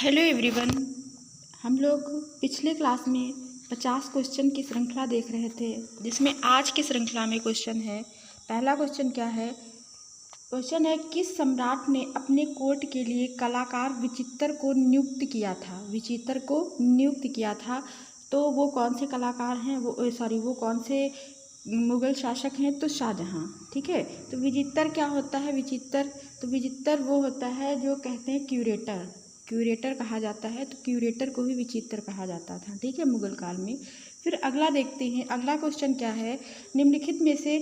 Hello everyone. हम लोग पिछले क्लास में 50 क्वेश्चन की श्रृंखला देख रहे थे, जिसमें आज की श्रृंखला में क्वेश्चन है। पहला क्वेश्चन क्या है? क्वेश्चन है, किस सम्राट ने अपने कोर्ट के लिए कलाकार विचित्र को नियुक्त किया था? विचित्र को नियुक्त किया था, तो वो कौन से कलाकार हैं? वो कौन से मुगल शासक हैं? तो शाहजहाँ। ठीक है, तो विचित्र क्या होता है? विचित्र वो होता है जो कहते हैं क्यूरेटर कहा जाता है। तो क्यूरेटर को भी विचित्र कहा जाता था, ठीक है, मुगल काल में। फिर अगला देखते हैं, अगला क्वेश्चन क्या है? निम्नलिखित में से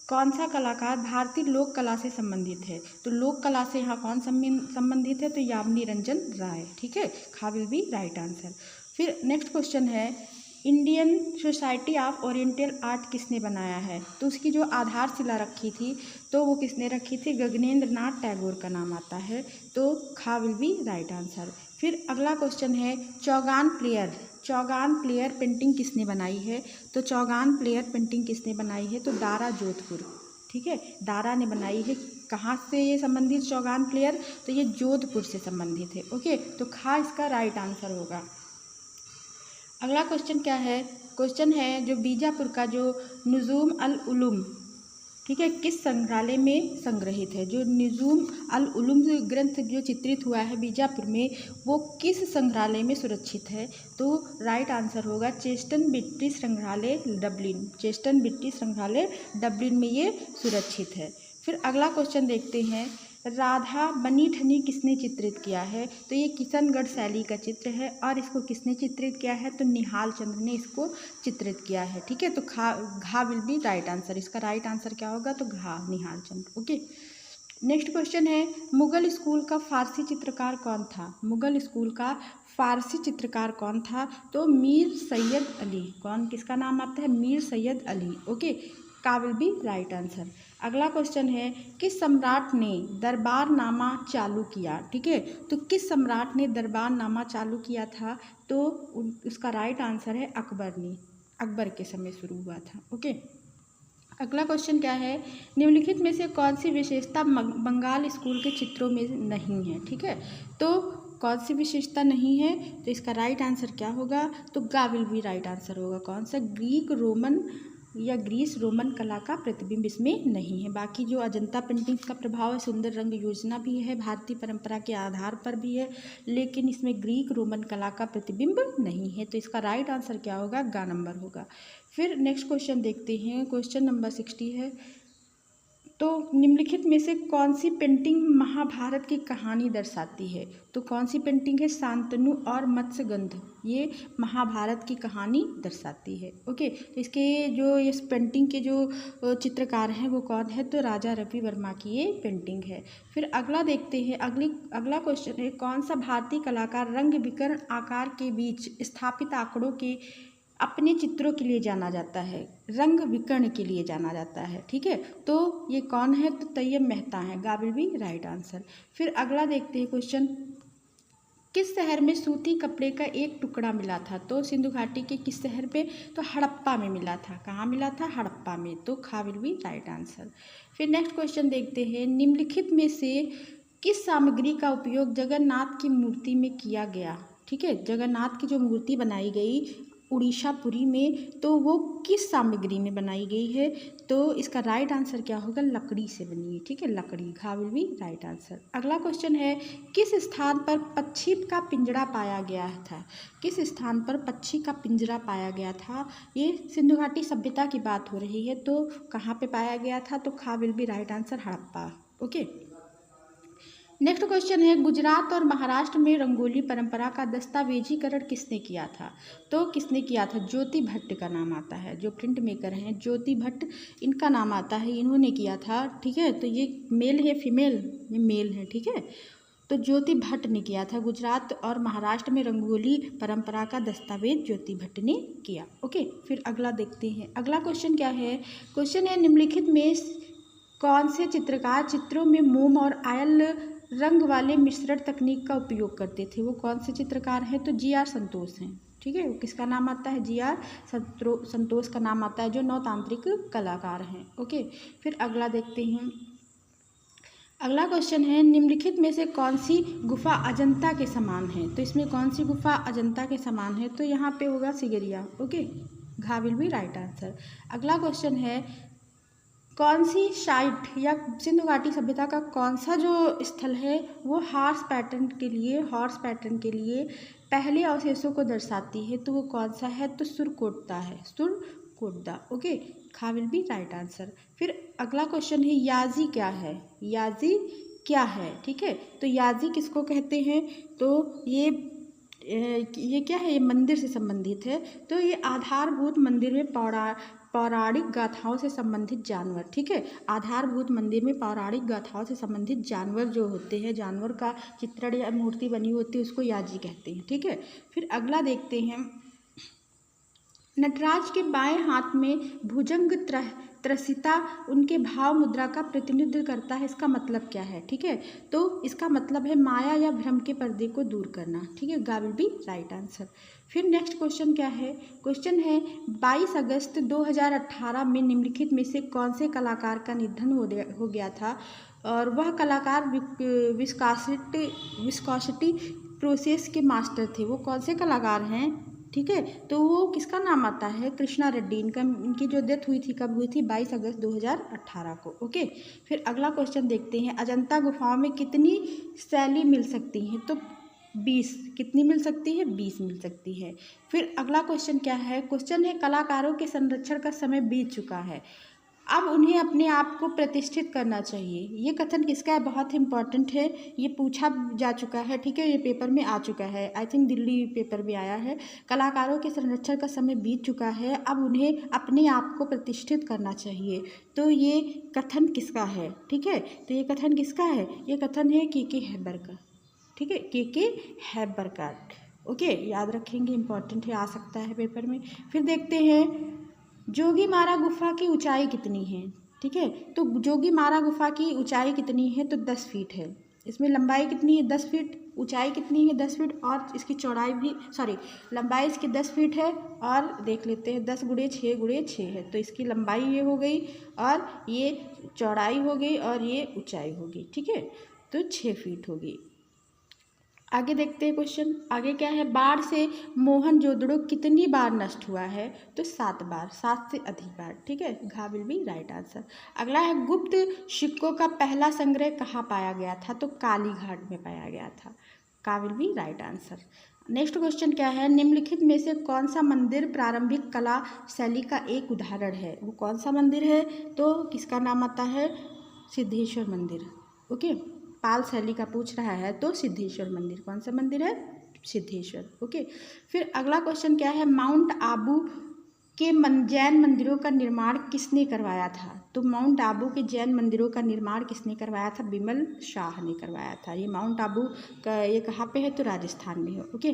कौन सा कलाकार भारतीय लोक कला से संबंधित है? तो लोक कला से यहाँ कौन संबंधित है? तो यामिनी रंजन राय। ठीक है, खा विल बी राइट आंसर। फिर नेक्स्ट क्वेश्चन है, Indian society of oriental art किसने बनाया है? तो उसकी जो आधारशिला रखी थी, तो वो किसने रखी थी? गगनेंद्र नाथ टैगोर का नाम आता है। तो खा विल बी राइट आंसर। फिर अगला क्वेश्चन है, चौगान प्लेयर पेंटिंग किसने बनाई है? तो चौगान प्लेयर पेंटिंग किसने बनाई है? तो दारा जोधपुर। ठीक है, दारा ने बनाई है। कहाँ से ये संबंधित चौगान प्लेयर? तो ये जोधपुर से संबंधित है। ओके, तो खा इसका राइट आंसर होगा। अगला क्वेश्चन क्या है? क्वेश्चन है, जो बीजापुर का जो नुजूम अल उलूम, ठीक है, किस संग्रहालय में संग्रहित है? जो नुजूम अल उलूम ग्रंथ जो चित्रित हुआ है बीजापुर में, वो किस संग्रहालय में सुरक्षित है? तो राइट आंसर होगा चेस्टन ब्रिटिश संग्रहालय डबलिन में ये सुरक्षित है। फिर अगला क्वेश्चन देखते हैं, राधा बनी ठनी किसने चित्रित किया है? तो ये किशनगढ़ शैली का चित्र है, और इसको किसने चित्रित किया है? तो निहाल चंद्र ने इसको चित्रित किया है। ठीक है, तो घा विल बी राइट आंसर। इसका राइट आंसर क्या होगा? तो घा, निहाल चंद्र। ओके, नेक्स्ट क्वेश्चन है, मुगल स्कूल का फारसी चित्रकार कौन था? मुगल स्कूल का फारसी चित्रकार कौन था? तो मीर सैयद अली। कौन, किसका नाम आता है? मीर सैयद अली। ओके, का विल बी राइट आंसर। अगला क्वेश्चन है, किस सम्राट ने दरबारनामा चालू किया? ठीक है, तो किस सम्राट ने दरबारनामा चालू किया था? तो उसका राइट आंसर है अकबर ने। अकबर के समय शुरू हुआ था। ओके, अगला क्वेश्चन क्या है? निम्नलिखित में से कौन सी विशेषता बंगाल स्कूल के चित्रों में नहीं है? ठीक है, तो कौन सी विशेषता नहीं है? तो इसका राइट आंसर क्या होगा? तो गा विल भी राइट आंसर होगा। कौन सा? ग्रीस रोमन कला का प्रतिबिंब इसमें नहीं है। बाकी जो अजंता पेंटिंग्स का प्रभाव है, सुंदर रंग योजना भी है, भारतीय परंपरा के आधार पर भी है, लेकिन इसमें ग्रीक रोमन कला का प्रतिबिंब नहीं है। तो इसका राइट आंसर क्या होगा? गा नंबर होगा। फिर नेक्स्ट क्वेश्चन देखते हैं, क्वेश्चन नंबर 60 है, तो निम्नलिखित में से कौन सी पेंटिंग महाभारत की कहानी दर्शाती है? तो कौन सी पेंटिंग है? शांतनु और मत्स्यगंध, ये महाभारत की कहानी दर्शाती है। ओके, तो इसके जो इस पेंटिंग के जो चित्रकार हैं वो कौन है? तो राजा रवि वर्मा की ये पेंटिंग है। फिर अगला देखते हैं, अगला क्वेश्चन है, कौन सा भारतीय कलाकार रंग विकर्ण आकार के बीच स्थापित आंकड़ों के अपने चित्रों के लिए जाना जाता है? रंग विकर्ण के लिए जाना जाता है। ठीक है, तो ये कौन है? तो तैयब मेहता है। गा विल बी राइट आंसर। फिर अगला देखते हैं क्वेश्चन, किस शहर में सूती कपड़े का एक टुकड़ा मिला था? तो सिंधु घाटी के किस शहर में? तो हड़प्पा में मिला था। कहाँ मिला था? हड़प्पा में। तो खा विल बी राइट आंसर। फिर नेक्स्ट क्वेश्चन देखते हैं, निम्नलिखित में से किस सामग्री का उपयोग जगन्नाथ की मूर्ति में किया गया? ठीक है, जगन्नाथ की जो मूर्ति बनाई गई उड़ीसापुरी में, तो वो किस सामग्री में बनाई गई है? तो इसका राइट आंसर क्या होगा? लकड़ी से बनी है। ठीक है, लकड़ी, घा विल बी राइट आंसर। अगला क्वेश्चन है, किस स्थान पर पक्षी का पिंजरा पाया गया था? किस स्थान पर पक्षी का पिंजरा पाया गया था? ये सिंधु घाटी सभ्यता की बात हो रही है, तो कहाँ पे पाया गया था? तो खा will be right answer, Harappa. Okay, next question है, गुजरात और महाराष्ट्र में रंगोली परंपरा का दस्तावेजीकरण किसने किया था? तो किसने किया था? ज्योति भट्ट का नाम आता है। जो प्रिंट मेकर हैं ज्योति भट्ट, इनका नाम आता है, इन्होंने किया था। ठीक है, तो ये मेल है फीमेल? ये मेल है। ठीक है, तो ज्योति भट्ट ने किया था। गुजरात और महाराष्ट्र में रंगोली परंपरा का दस्तावेज ज्योति भट्ट ने किया। ओके, फिर अगला देखते हैं, अगला क्वेश्चन क्या है? क्वेश्चन है, निम्नलिखित में कौन से चित्रकार चित्रों में मोम और आयल रंग वाले मिश्रण तकनीक का उपयोग करते थे? वो कौन से चित्रकार हैं? तो जी आर संतोष हैं। ठीक है, किसका नाम आता है? जी आर संतोष का नाम आता है, जो नौतांत्रिक कलाकार हैं। ओके, फिर अगला देखते हैं, अगला क्वेश्चन है निम्नलिखित में से कौन सी गुफा अजंता के समान है। तो इसमें कौन सी गुफा अजंता के समान है, तो यहाँ पे होगा सिगरिया। ओके, घा विल बी राइट आंसर। अगला क्वेश्चन है कौन सी साइट या सिंधु घाटी सभ्यता का कौन सा जो स्थल है वो हॉर्स पैटर्न के लिए पहले अवशेषों को दर्शाती है, तो वो कौन सा है, तो सुरकोटदा है, सुरकोटदा। ओके, खा विल बी राइट आंसर। फिर अगला क्वेश्चन है याजी क्या है, याजी क्या है, ठीक है। तो याजी किसको कहते हैं, तो ये क्या है, ये मंदिर से संबंधित है। तो ये आधारभूत मंदिर में पौराणिक गाथाओं से संबंधित जानवर, ठीक है। आधारभूत मंदिर में पौराणिक गाथाओं से संबंधित जानवर जो होते हैं, जानवर का चित्रण या मूर्ति बनी होती है, उसको याजी कहते हैं, ठीक है। फिर अगला देखते हैं नटराज के बाएं हाथ में भुजंग त्रसिता उनके भाव मुद्रा का प्रतिनिधित्व करता है, इसका मतलब क्या है, ठीक है। तो इसका मतलब है माया या भ्रम के पर्दे को दूर करना, ठीक है। गा विल बी राइट आंसर। फिर नेक्स्ट क्वेश्चन क्या है, क्वेश्चन है 22 अगस्त 2018 में निम्नलिखित में से कौन से कलाकार का निधन हो गया था, और वह कलाकार विस्कोसिटी प्रोसेस के मास्टर थे। वो कौन से कलाकार हैं, ठीक है। तो वो किसका नाम आता है, कृष्णा रेड्डी। इनकी जो डेथ हुई थी कब हुई थी, 22 अगस्त 2018 को। ओके, फिर अगला क्वेश्चन देखते हैं अजंता गुफाओं में कितनी शैली मिल सकती हैं, तो 20। कितनी मिल सकती है, 20 मिल सकती है। फिर अगला क्वेश्चन क्या है, क्वेश्चन है कलाकारों के संरक्षण का समय बीत चुका है, अब उन्हें अपने आप को प्रतिष्ठित करना चाहिए। ये कथन किसका है, बहुत इंपॉर्टेंट है, ये पूछा जा चुका है, ठीक है। ये पेपर में आ चुका है, आई थिंक दिल्ली पेपर में आया है। कलाकारों के संरक्षण का समय बीत चुका है, अब उन्हें अपने आप को प्रतिष्ठित करना चाहिए। तो ये कथन किसका है, ठीक है। तो ये कथन किसका है, ये कथन है के हैबर का, ठीक है, के हैबर का। ओके, याद रखेंगे, इंपॉर्टेंट है, आ सकता है पेपर में। फिर देखते हैं जोगीमारा गुफा की ऊंचाई कितनी है, ठीक है। तो जोगीमारा गुफा की ऊंचाई कितनी है, तो 10 फीट है। इसमें लंबाई कितनी है, 10 फीट, ऊंचाई कितनी है, 10 फीट, और इसकी चौड़ाई भी लंबाई इसकी 10 फीट है, और देख लेते हैं 10 × 6 है। तो इसकी लंबाई ये हो गई, और ये चौड़ाई हो गई, और ये ऊंचाई होगी, ठीक है। तो 6 फीट होगी। आगे देखते हैं क्वेश्चन, आगे क्या है, बाढ़ से मोहनजोदड़ो कितनी बार नष्ट हुआ है, तो 7 बार, 7 से अधिक बार, ठीक है। घा विल बी राइट आंसर। अगला है गुप्त सिक्कों का पहला संग्रह कहाँ पाया गया था, तो कालीघाट में पाया गया था। का will be right answer. Next question क्या है, निम्नलिखित में से कौन सा मंदिर प्रारंभिक कला शैली का एक उदाहरण है, वो कौन सा मंदिर है, तो किसका नाम आता है, सिद्धेश्वर मंदिर। ओके, पाल शैली का पूछ रहा है, तो सिद्धेश्वर मंदिर, कौन सा मंदिर है, सिद्धेश्वर। ओके, फिर अगला क्वेश्चन क्या है, माउंट आबू के जैन मंदिरों का निर्माण किसने करवाया था, तो माउंट आबू के जैन मंदिरों का निर्माण किसने करवाया था, बिमल शाह ने करवाया था। ये माउंट आबू का ये कहाँ पे है, तो राजस्थान में है। ओके,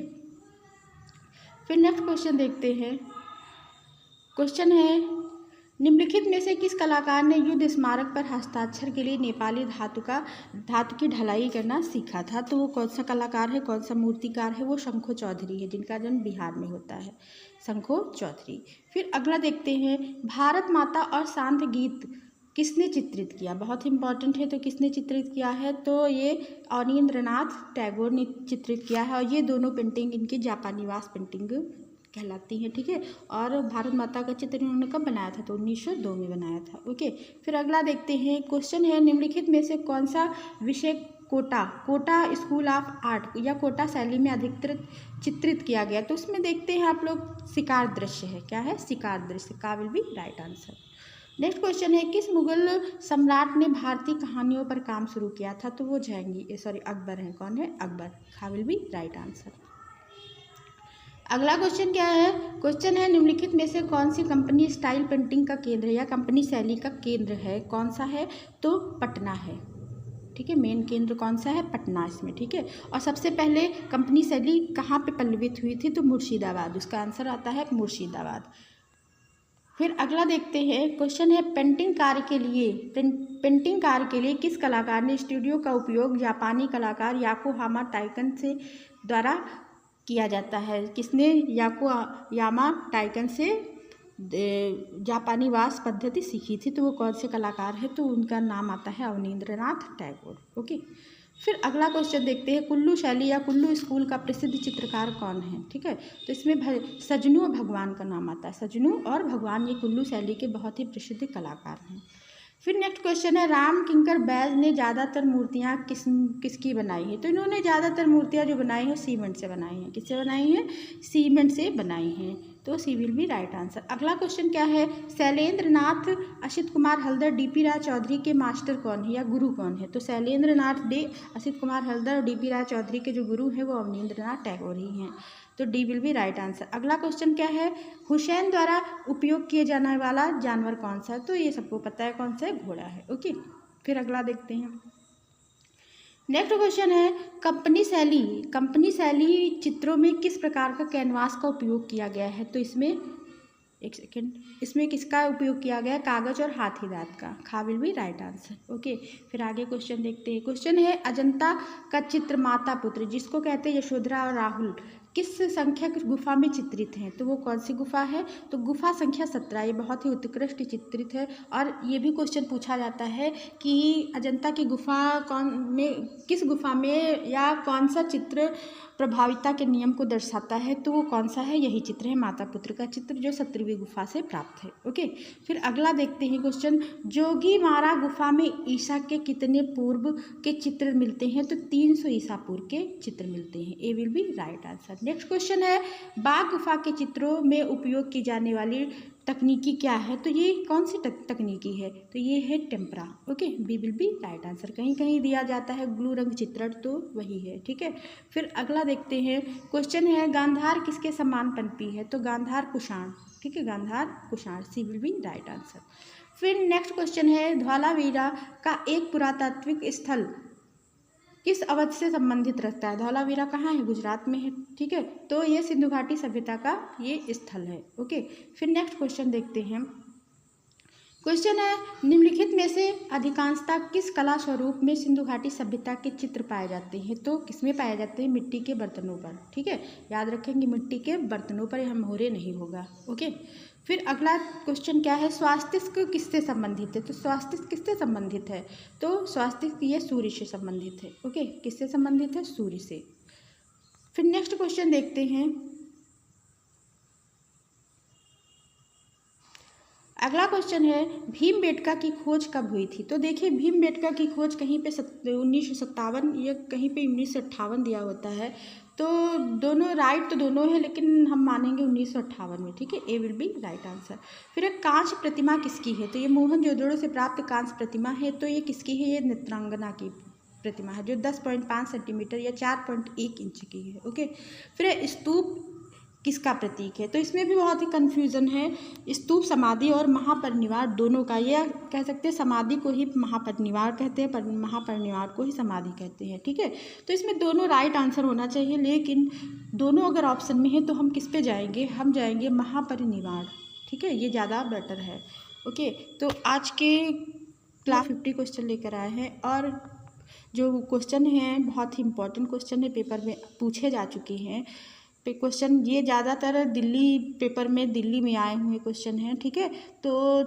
फिर नेक्स्ट क्वेश्चन देखते हैं, क्वेश्चन है निम्नलिखित में से किस कलाकार ने युद्ध स्मारक पर हस्ताक्षर के लिए नेपाली धातु की ढलाई करना सीखा था, तो वो कौन सा कलाकार है, कौन सा मूर्तिकार है, वो शंखो चौधरी है, जिनका जन्म बिहार में होता है, शंखो चौधरी। फिर अगला देखते हैं भारत माता और शांत गीत किसने चित्रित किया, बहुत इंपॉर्टेंट है, तो किसने चित्रित किया है, तो ये अवनींद्रनाथ टैगोर ने चित्रित किया है, और ये दोनों पेंटिंग इनकी जापानीवास पेंटिंग कहलाती हैं, ठीक है। और भारत माता का चित्र इन्होंने कब बनाया था, तो 1902 में बनाया था। ओके, फिर अगला देखते हैं, क्वेश्चन है निम्नलिखित में से कौन सा विषय कोटा स्कूल ऑफ आर्ट या कोटा शैली में अधिकृत चित्रित किया गया, तो उसमें देखते हैं आप लोग शिकार दृश्य है, क्या है, शिकार दृश्य। का will be right answer. Next question है किस मुगल सम्राट ने भारतीय कहानियों पर काम शुरू किया था, तो वो अकबर है, कौन है, अकबर। का विल बी राइट आंसर। अगला क्वेश्चन क्या है, क्वेश्चन है निम्नलिखित में से कौन सी कंपनी स्टाइल पेंटिंग का केंद्र या कंपनी शैली का केंद्र है, कौन सा है, तो पटना है, ठीक है। मेन केंद्र कौन सा है, पटना इसमें, ठीक है। और सबसे पहले कंपनी शैली कहाँ पे पल्लवित हुई थी, तो मुर्शिदाबाद, उसका आंसर आता है मुर्शिदाबाद। फिर अगला देखते हैं, क्वेश्चन है पेंटिंग कार्य के लिए किस कलाकार ने स्टूडियो का उपयोग जापानी कलाकार याकोहामा टाइकन से द्वारा किया जाता है, किसने याकोयामा टाइकन से जापानी वास पद्धति सीखी थी, तो वो कौन से कलाकार है, तो उनका नाम आता है अवनींद्रनाथ टैगोर। ओके, फिर अगला क्वेश्चन देखते हैं, कुल्लू शैली या कुल्लू स्कूल का प्रसिद्ध चित्रकार कौन है। ठीक है, तो इसमें सजनू और भगवान का नाम आता है। सजनू और भगवान ये कुल्लू शैली के बहुत ही प्रसिद्ध कलाकार हैं। फिर नेक्स्ट क्वेश्चन है, राम किंकर बैज ने ज़्यादातर मूर्तियाँ किसकी बनाई है। तो इन्होंने ज़्यादातर मूर्तियाँ जो बनाई हैं सीमेंट से बनाई हैं। किससे बनाई हैं? सीमेंट से बनाई हैं, तो सी विल बी राइट आंसर। अगला क्वेश्चन क्या है, शैलेंद्र नाथ असित कुमार हल्दर डीपी राय चौधरी के मास्टर कौन है या गुरु कौन है। तो शैलेंद्र नाथ डे असित कुमार हल्दर और डीपी राय चौधरी के जो गुरु हैं वो अवनींद्रनाथ टैगोर ही हैं, तो D will be right answer. अगला क्वेश्चन क्या है, हुसैन द्वारा उपयोग किए जाने वाला जानवर कौन सा है। तो ये सबको पता है कौन सा है, घोड़ा है। ओके, फिर अगला देखते हैं। नेक्स्ट क्वेश्चन है, कंपनी शैली चित्रों में किस प्रकार का कैनवास का उपयोग किया गया है। तो इसमें एक सेकेंड, इसमें किसका उपयोग किया गया है, कागज और हाथी दांत का। खा will be right answer. Okay, फिर आगे क्वेश्चन देखते हैं। क्वेश्चन है, अजंता का चित्र माता पुत्र जिसको कहते हैं यशोधरा और राहुल किस संख्या की गुफा में चित्रित हैं। तो वो कौन सी गुफा है, तो गुफा संख्या 17। ये बहुत ही उत्कृष्ट चित्रित है, और ये भी क्वेश्चन पूछा जाता है कि अजंता की गुफा किस गुफा में या कौन सा चित्र प्रभाविता के नियम को दर्शाता है। तो वो कौन सा है, यही चित्र है माता पुत्र का चित्र जो 17वीं गुफा से प्राप्त है। ओके, फिर अगला देखते हैं क्वेश्चन, जोगीमारा गुफा में ईसा के कितने पूर्व के चित्र मिलते हैं। तो 300 ईसा पूर्व के चित्र मिलते हैं। A will be right answer. Next question है, बाघ गुफा के चित्रों में उपयोग की जाने वाली तकनीकी क्या है। तो ये कौन सी तकनीकी है, तो ये है tempera. Okay, B will be right answer. कहीं कहीं दिया जाता है ग्लू रंग चित्रण, तो वही है। ठीक है, फिर अगला देखते हैं। क्वेश्चन है, गांधार किसके समान पनपी है। तो गांधार कुषाण। ठीक है, गांधार कुषाण, सी विल बी राइट आंसर। फिर नेक्स्ट क्वेश्चन है, धौलावीरा का एक पुरातात्विक स्थल किस अवध से संबंधित रखता है। धौलावीरा कहाँ है, गुजरात में है। ठीक है, तो ये सिंधु घाटी सभ्यता का ये स्थल है। ओके, फिर नेक्स्ट क्वेश्चन देखते हैं। क्वेश्चन है, निम्नलिखित में से अधिकांशतः किस कला स्वरूप में सिंधु घाटी सभ्यता के चित्र पाए जाते हैं। तो किसमें पाए जाते हैं, मिट्टी के बर्तनों पर। ठीक है, याद रखेंगे मिट्टी के बर्तनों पर, यह मोहरे नहीं होगा। ओके, फिर अगला क्वेश्चन क्या है, स्वास्तिक किससे संबंधित है। तो स्वास्तिक किससे संबंधित है, तो स्वास्तिक ये सूर्य से संबंधित है। ओके, किससे संबंधित है, सूर्य से। फिर नेक्स्ट क्वेश्चन देखते हैं। अगला क्वेश्चन है, भीमबेटका की खोज कब हुई थी। तो देखिए, भीमबेटका की खोज कहीं पे 1957 या कहीं पे 1958 दिया होता है। तो दोनों राइट तो दोनों है, लेकिन हम मानेंगे 1958 में। ठीक है, ए विल बी राइट आंसर। फिर एक कांस्य प्रतिमा किसकी है। तो ये मोहनजोदड़ो से प्राप्त कांस्य प्रतिमा है। तो ये किसकी है, ये नेत्रांगना की प्रतिमा है जो 10.5 सेंटीमीटर या 4.1 इंच की है। ओके, फिर स्तूप किसका प्रतीक है। तो इसमें भी बहुत ही कन्फ्यूज़न है। स्तूप समाधि और महापरिनिवार दोनों का, यह कह सकते हैं समाधि को ही महापरिनिवार कहते हैं, पर महापरिनिवार को ही समाधि कहते हैं। ठीक है, तो इसमें दोनों राइट आंसर होना चाहिए, लेकिन दोनों अगर ऑप्शन में है तो हम किस पे जाएंगे, हम जाएंगे महापरिनिवार। ठीक है, ये ज़्यादा बेटर है। ओके, तो आज के क्लास 50 क्वेश्चन लेकर आए हैं, और जो क्वेश्चन हैं बहुत ही इंपॉर्टेंट क्वेश्चन है, पेपर में पूछे जा चुके हैं क्वेश्चन। ये ज़्यादातर दिल्ली पेपर में, दिल्ली में आए हुए क्वेश्चन हैं। ठीक है, तो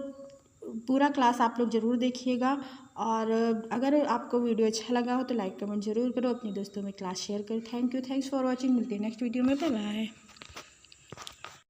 पूरा क्लास आप लोग ज़रूर देखिएगा, और अगर आपको वीडियो अच्छा लगा हो तो लाइक कमेंट ज़रूर करो, अपने दोस्तों में क्लास शेयर करो। Thanks for watching. मिलते हैं नेक्स्ट वीडियो में, बाय बाय।